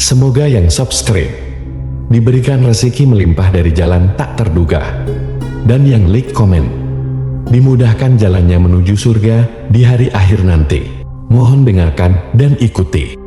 Semoga yang subscribe diberikan rezeki melimpah dari jalan tak terduga, dan yang like komen dimudahkan jalannya menuju surga di hari akhir nanti. Mohon dengarkan dan ikuti.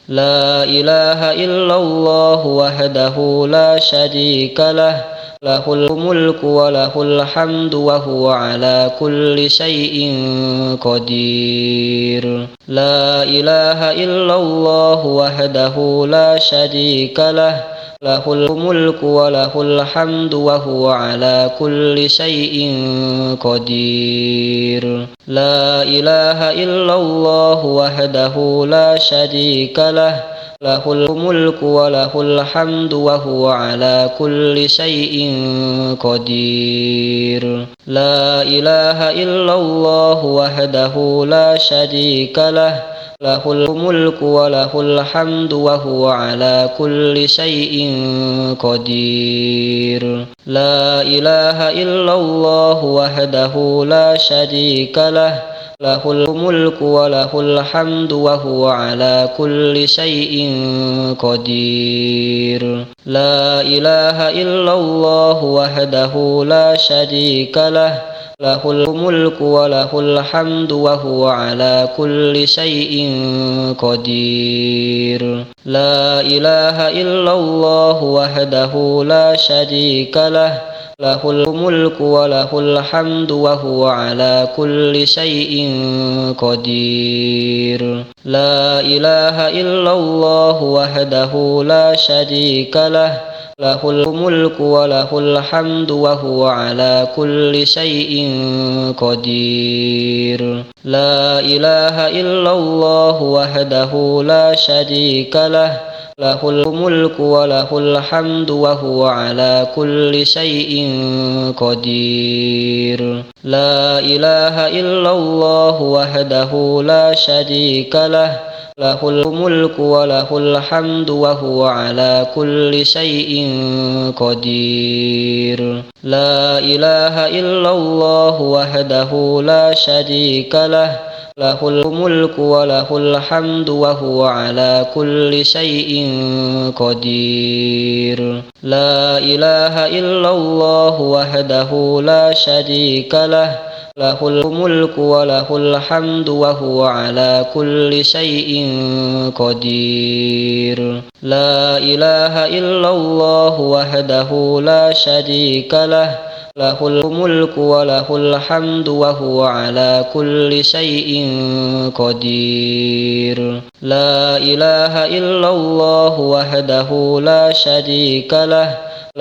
La ilaha illallah wahdahu la syarika lah, lahul mulku wa lahul hamdu wa huwa ala kulli syai'in qadir. La ilaha illallah wahdahu la syarika lah, lahul mulku wa lahul hamdu wa huwa ala kulli syai'in qadir. La ilaha illallah wahdahu la syarika lah, lahul mulku wa lahul hamdu wa huwa ala kulli syai'in qadir. La ilaha illallah wahdahu la syarika lah, lahul mulku wa lahul hamdu wa huwa ala kulli syai'in qadir. La ilaha illallah wahdahu la syarika lah, lahul mulku wa lahul hamdu wa huwa ala kulli syai'in qadir. La ilaha illallah wahdahu la syarika lah, lahul mulku wa lahul hamdu wa huwa ala kulli syai'in qadir. La ilaha illallah wahdahu la syarika lah, lahul mulku wa lahul hamdu wa huwa ala kulli syai'in qadir. La ilaha illallah wahdahu la syarika lah, lahul mulku wa lahul hamdu wa huwa ala kulli syai'in qadir. La ilaha illallah wahdahu la syarika lah, lahul mulku wa lahul hamdu wa huwa ala kulli syai'in qadir. La ilaha illallah wahdahu la syarika lah, lahul mulku wa lahul hamdu wa huwa ala kulli syai'in qadir. La ilaha illallah wahdahu la syarika lah, lahul mulku wa lahul hamdu wa huwa ala kulli syai'in qadir. La ilaha illallah wahdahu la syarika lah, lahul mulku wa lahul hamdu wa huwa ala kulli syai'in qadir. La ilaha illallah wahdahu la syarika lah, lahul mulku wa lahul hamdu wa huwa ala kulli syai'in qadir. La ilaha illallah wahdahu la syarika lah,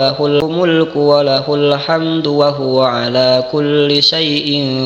lahul mulku wa lahul hamdu wa huwa ala kulli syai'in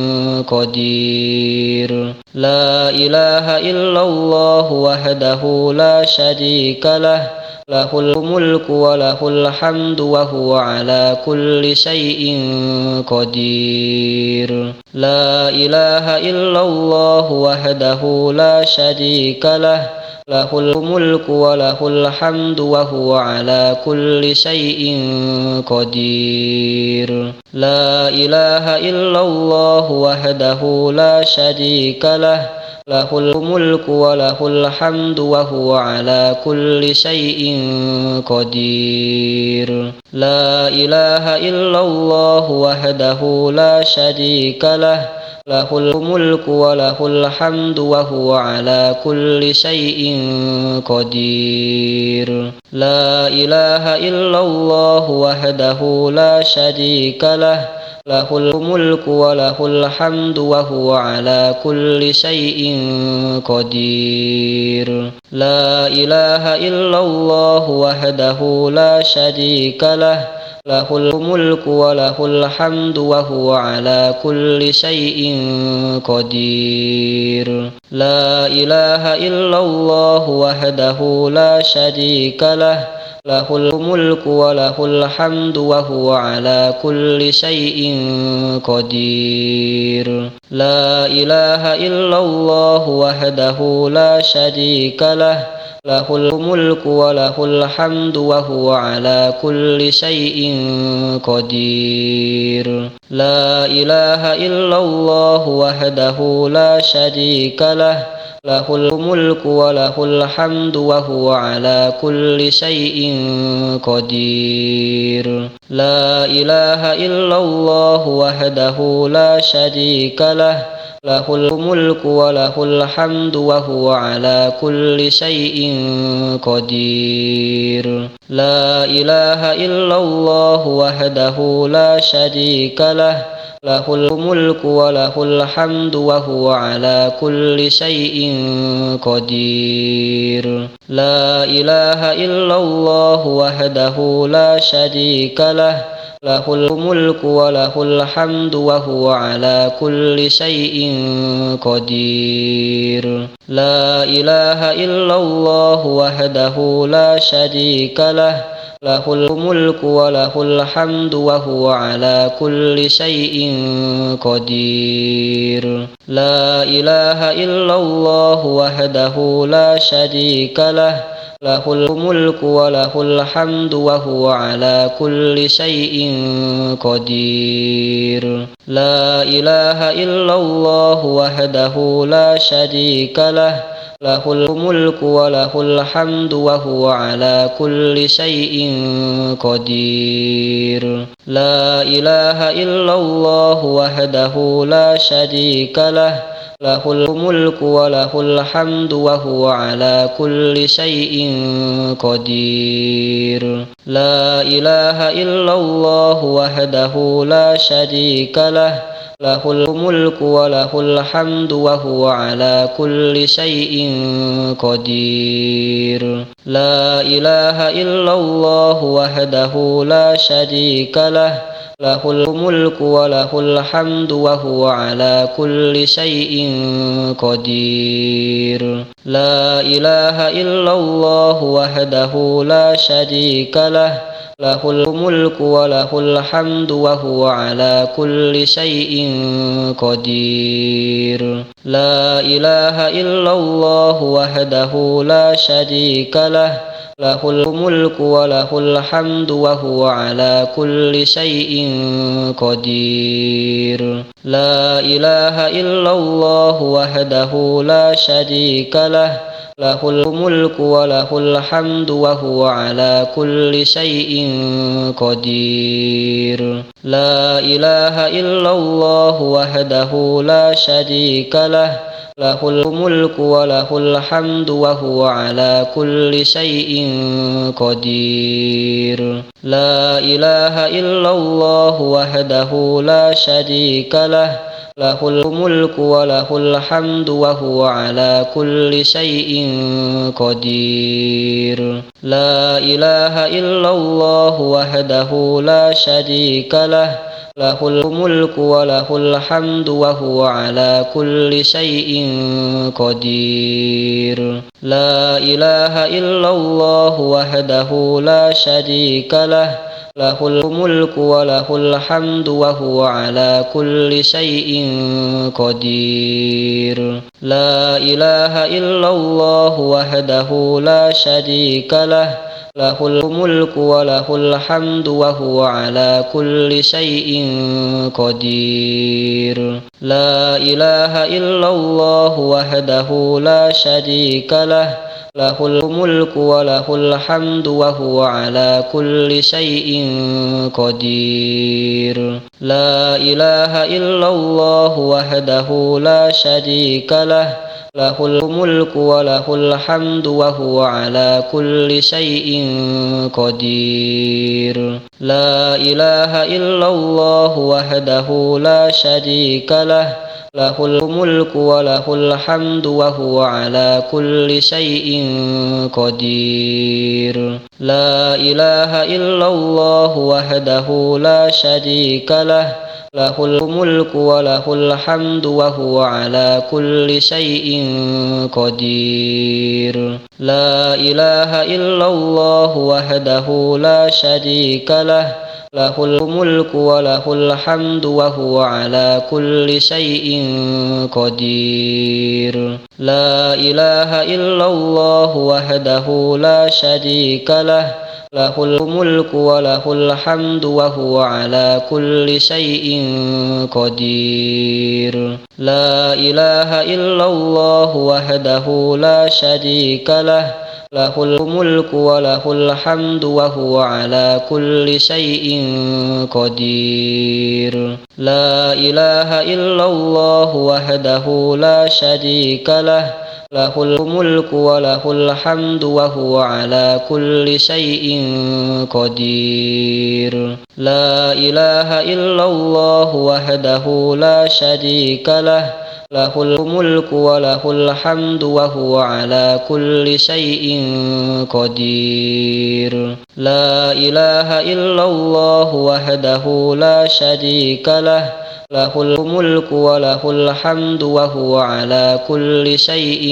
qadir. La ilaha illallah wahdahu la syarika lah, lahul mulku wa lahul hamdu wa huwa ala kulli syai'in qadir. La ilaha illallah wahdahu la syarika lah, lahul mulku wa lahul hamdu wa huwa ala kulli syai'in qadir. La ilaha illallah wahdahu la syarika lah, lahul mulku wa lahul hamdu wa huwa ala kulli syai'in qadir. La ilaha illallah wahdahu la syarika lah, lahul mulku wa lahul hamdu wa huwa ala kulli syai'in qadir. La ilaha illallah wahdahu la syarika lah, lahul mulku wa lahul hamdu wa huwa ala kulli syai'in qadir. La ilaha illallah wahdahu la syarika lah, lahul mulku wa lahul hamdu wa huwa ala kulli syai'in qadir. La ilaha illallah wahdahu la syarika lah, lahul mulku wa lahul hamdu wa huwa ala kulli syai'in qadir. La ilaha illallah wahdahu la syarika lah, له الملك وله الحمد وهو على كل شيء قدير لا إله إلا الله وحده لا شريك له له الملك وله الحمد وهو على كل شيء قدير لا إله إلا الله وحده لا شريك له له الملك وله الحمد وهو على كل شيء قدير لا إله إلا الله وحده لا شريك له له الملك وله الحمد وهو على كل شيء قدير لا إله إلا الله وحده لا شريك له له الملك وله الحمد وهو على كل شيء قدير لا إله إلا الله وحده لا شريك له له الملك وله الحمد وهو على كل شيء قدير لا إله إلا الله وحده لا شريك له له الملك وله الحمد وهو على كل شيء قدير لا إله إلا الله وحده لا شريك له له الملك وله الحمد وهو على كل شيء قدير لا إله إلا الله وحده لا شريك له له الملك وله الحمد وهو على كل شيء قدير لا إله إلا الله وحده لا شريك له له الملك وله الحمد وهو على كل شيء قدير لا إله إلا الله وحده لا شريك له له الملك وله الحمد وهو على كل شيء قدير لا إله إلا الله وحده لا شريك له له الملك وله الحمد وهو على كل شيء قدير لا إله إلا الله وحده لا شريك له له الملك وله الحمد وهو على كل شيء قدير لا إله إلا الله وحده لا شريك له له الملك وله الحمد وهو على كل شيء قدير لا إله إلا الله وحده لا شريك له له الملك وله الحمد وهو على كل شيء قدير لا إله إلا الله وحده لا شريك له له الملك وله الحمد وهو على كل شيء قدير لا إله إلا الله وحده لا شريك له له الملك وله الحمد وهو على كل شيء قدير لا إله إلا الله وحده لا شريك له له الملك وله الحمد وهو على كل شيء قدير لا إله إلا الله وحده لا شريك له له الملك وله الحمد وهو على كل شيء قدير لا إله إلا الله وحده لا شريك له له الملك وله الحمد وهو على كل شيء قدير لا إله إلا الله وحده لا شريك له له الملك وله الحمد وهو على كل شيء قدير لا إله إلا الله وحده لا شريك له له الملك وله الحمد وهو على كل شيء قدير لا إله إلا الله وحده لا شريك له له الملك وله الحمد وهو على كل شيء قدير لا إله إلا الله وحده لا شريك له له الملك وله الحمد وهو على كل شيء قدير لا إله إلا الله وحده لا شريك له له الملك وله الحمد وهو على كل شيء قدير لا إله إلا الله وحده لا شريك له له الملك وله الحمد وهو على كل شيء قدير لا إله إلا الله وحده لا شريك له له الملك وله الحمد وهو على كل شيء قدير لا إله إلا الله وحده لا شريك له له الملك وله الحمد وهو على كل شيء قدير لا إله إلا الله وحده لا شريك له له الملك وله الحمد وهو على كل شيء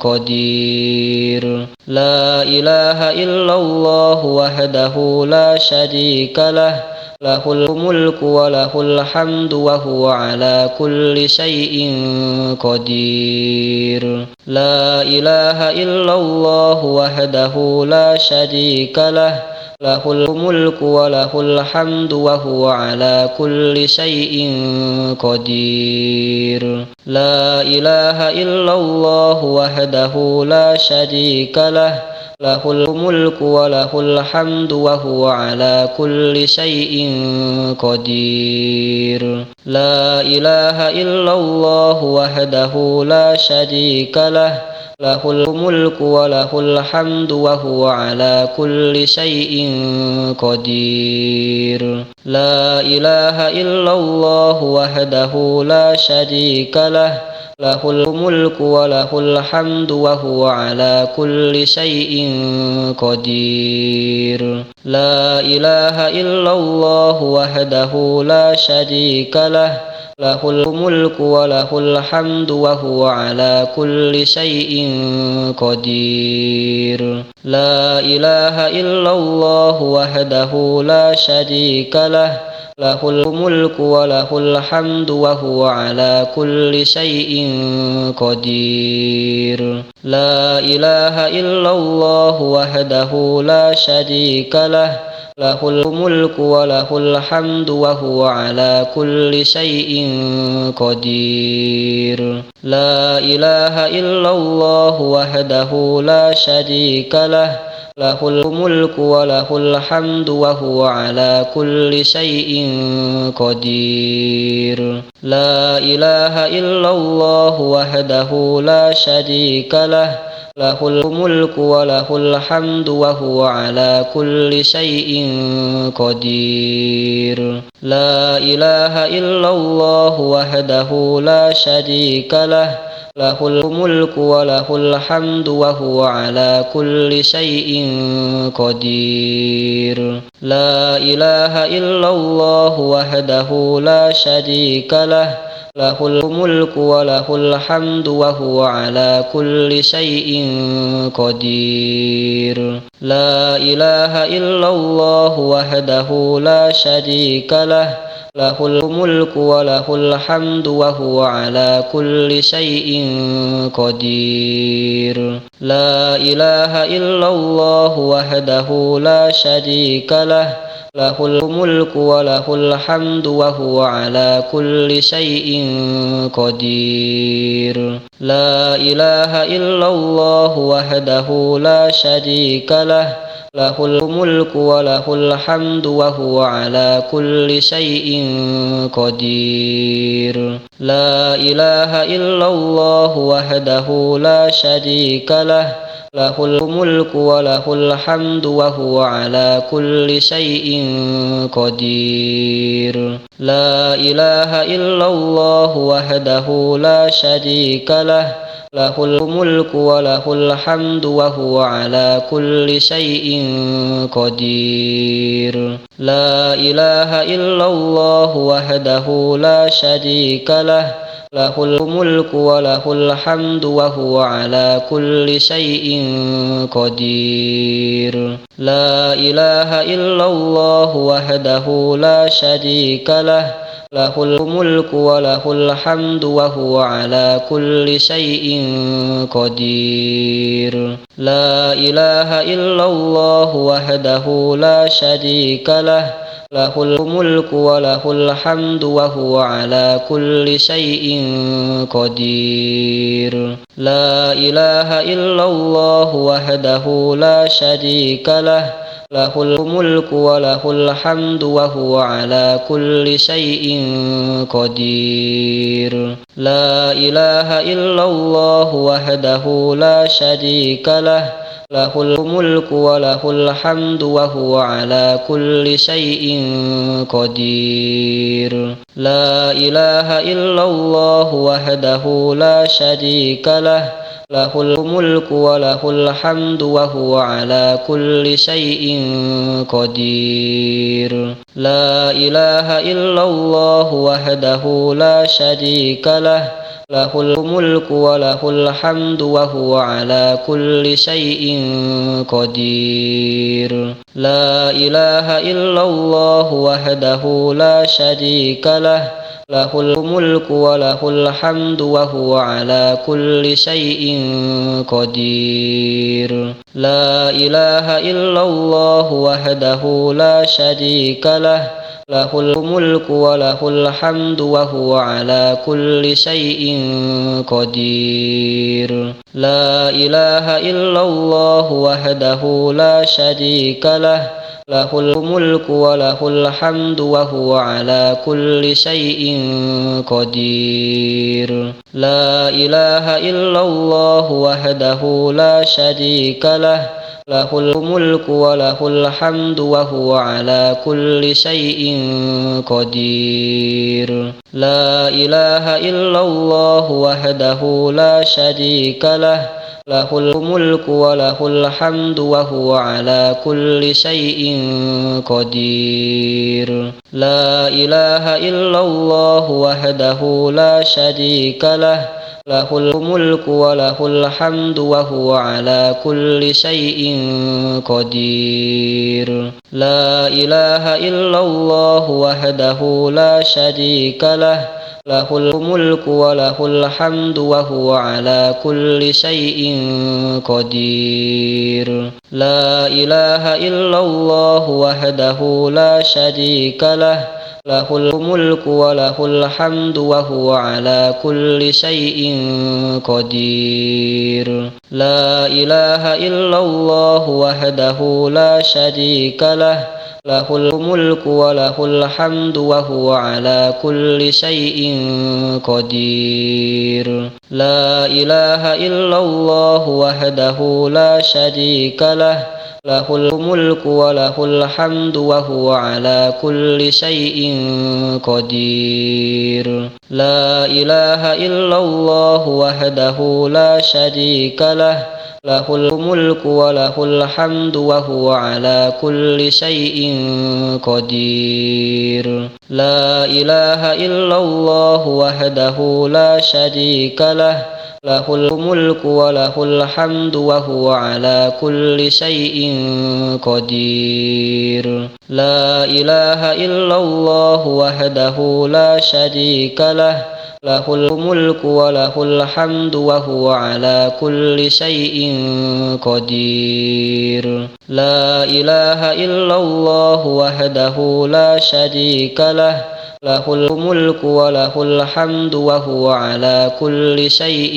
قدير لا إله إلا الله وحده لا شريك له له الملك وله الحمد وهو على كل شيء قدير لا إله إلا الله وحده لا شريك له له الملك وله الحمد وهو على كل شيء قدير لا إله إلا الله وحده لا شريك له له الملك وله الحمد وهو على كل شيء قدير لا إله إلا الله وحده لا شريك له له الملك وله الحمد وهو على كل شيء قدير لا إله إلا الله وحده لا شريك له له الملك وله الحمد وهو على كل شيء قدير لا إله إلا الله وحده لا شريك له له الملك وله الحمد وهو على كل شيء قدير لا إله إلا الله وحده لا شريك له له الملك وله الحمد وهو على كل شيء قدير لا إله إلا الله وحده لا شريك له له الملك وله الحمد وهو على كل شيء قدير لا إله إلا الله وحده لا شريك له له الملك وله الحمد وهو على كل شيء قدير لا إله إلا الله وحده لا شريك له له الملك وله الحمد وهو على كل شيء قدير لا إله إلا الله وحده لا شريك له له الملك وله الحمد وهو على كل شيء قدير لا إله إلا الله وحده لا شريك له له الملك وله الحمد وهو على كل شيء قدير لا إله إلا الله وحده لا شريك له له الملك وله الحمد وهو على كل شيء قدير لا إله إلا الله وحده لا شريك له له الملك وله الحمد وهو على كل شيء قدير لا إله إلا الله وحده لا شريك له له الملك وله الحمد وهو على كل شيء قدير لا إله إلا الله وحده لا شريك له له الملك وله الحمد وهو على كل شيء قدير لا إله إلا الله وحده لا شريك له له الملك وله الحمد وهو على كل شيء قدير لا إله إلا الله وحده لا شريك له له الملك وله الحمد وهو على كل شيء قدير. لا إله إلا الله وحده لا شريك له، له الملك وله الحمد وهو على كل شيء قدير. لا إله إلا الله وحده لا شريك له، له الملك وله الحمد وهو على كل شيء قدير. لا إله إلا الله وحده لا شريك له، له الملك وله الحمد وهو على كل شيء قدير. لا إله إلا الله وحده لا شريك له، له الملك وله الحمد وهو على كل شيء قدير. لا إله إلا الله وحده لا شريك له، له الملك وله الحمد وهو على كل شيء قدير. لا إله إلا الله وحده لا شريك له، له الملك وله الحمد وهو على كل شيء قدير. لا إله إلا الله وحده لا شريك له، له الملك وله الحمد وهو على كل شيء قدير. لا إله إلا الله وحده لا شريك له، له الملك وله الحمد وهو على كل شيء قدير. لا إله إلا الله وحده لا شريك له، له الملك وله الحمد وهو على كل شيء قدير. لا إله إلا الله وحده لا شريك له، له الملك وله الحمد وهو على كل شيء قدير. لا إله إلا الله وحده لا شريك له، له الملك وله الحمد وهو على كل شيء قدير. لا إله إلا الله وحده لا شريك له، له الملك وله الحمد وهو على كل شيء قدير. لا إله إلا الله وحده لا شريك له، له الملك وله الحمد وهو على كل شيء قدير. لا إله إلا الله وحده لا شريك له، له الملك وله الحمد وهو على كل شيء قدير. لا إله إلا الله وحده لا شريك له، له الملك وله الحمد وهو على كل شيء قدير. لا إله إلا الله وحده لا شريك له، له الملك وله الحمد وهو على كل شيء قدير. لا إله إلا الله وحده لا شريك له، له الملك وله الحمد وهو على كل شيء قدير. لا إله إلا الله وحده لا شريك له، له الملك وله الحمد وهو على كل شيء قدير. لا إله إلا الله وحده لا شريك له، له الملك وله الحمد وهو على كل شيء قدير. لا إله إلا الله وحده لا شريك له، له الملك وله الحمد وهو على كل شيء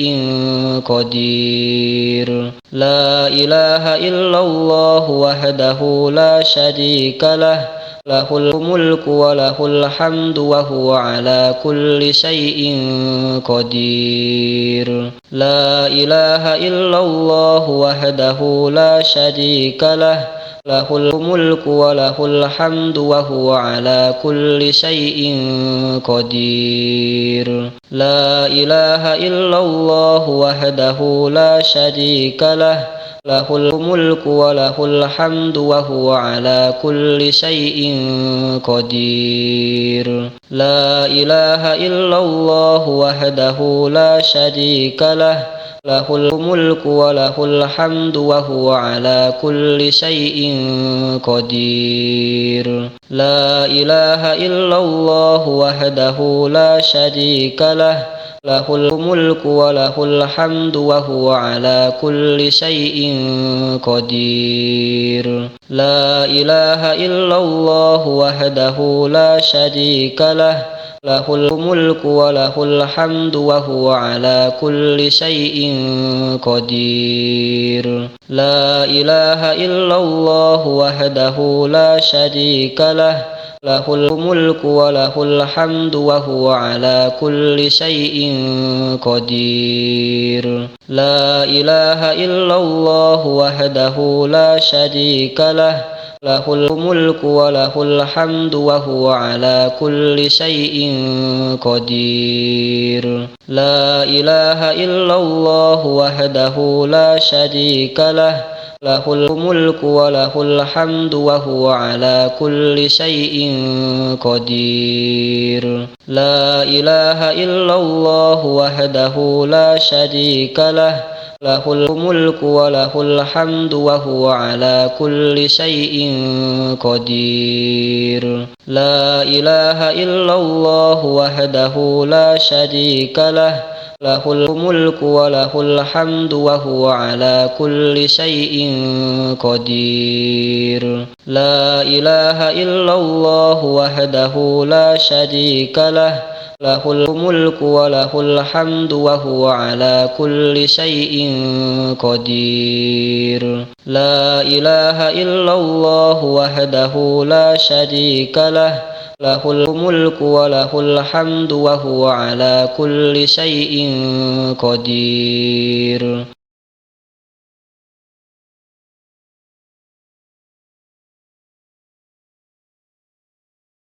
قدير. لا إله إلا الله وحده لا شريك له، له الملك وله الحمد وهو على كل شيء قدير. لا إله إلا الله وحده لا شريك له، له الملك وله الحمد وهو على كل شيء قدير. لا إله إلا الله وحده لا شريك له، له الملك وله الحمد وهو على كل شيء قدير. لا إله إلا الله وحده لا شريك له، له الملك وله الحمد وهو على كل شيء قدير. لا إله إلا الله وحده لا شريك له، له الملك وله الحمد وهو على كل شيء قدير. لا إله إلا الله وحده لا شريك له، له الملك وله الحمد وهو على كل شيء قدير. لا إله إلا الله وحده لا شريك له، له الملك وله الحمد وهو على كل شيء قدير. لا إله إلا الله وحده لا شريك له، له الملك وله الحمد وهو على كل شيء قدير. لا إله إلا الله وحده لا شريك له، له الملك وله الحمد وهو على كل شيء قدير. لا إله إلا الله وحده لا شريك له، له الملك وله الحمد وهو على كل شيء قدير. لا إله إلا الله وحده لا شريك له، له الملك وله الحمد وهو على كل شيء قدير. لا إله إلا الله وحده لا شريك له، له الملك وله الحمد وهو على كل شيء قدير. لا إله إلا الله وحده لا شريك له، له الملك وله الحمد وهو على كل شيء قدير.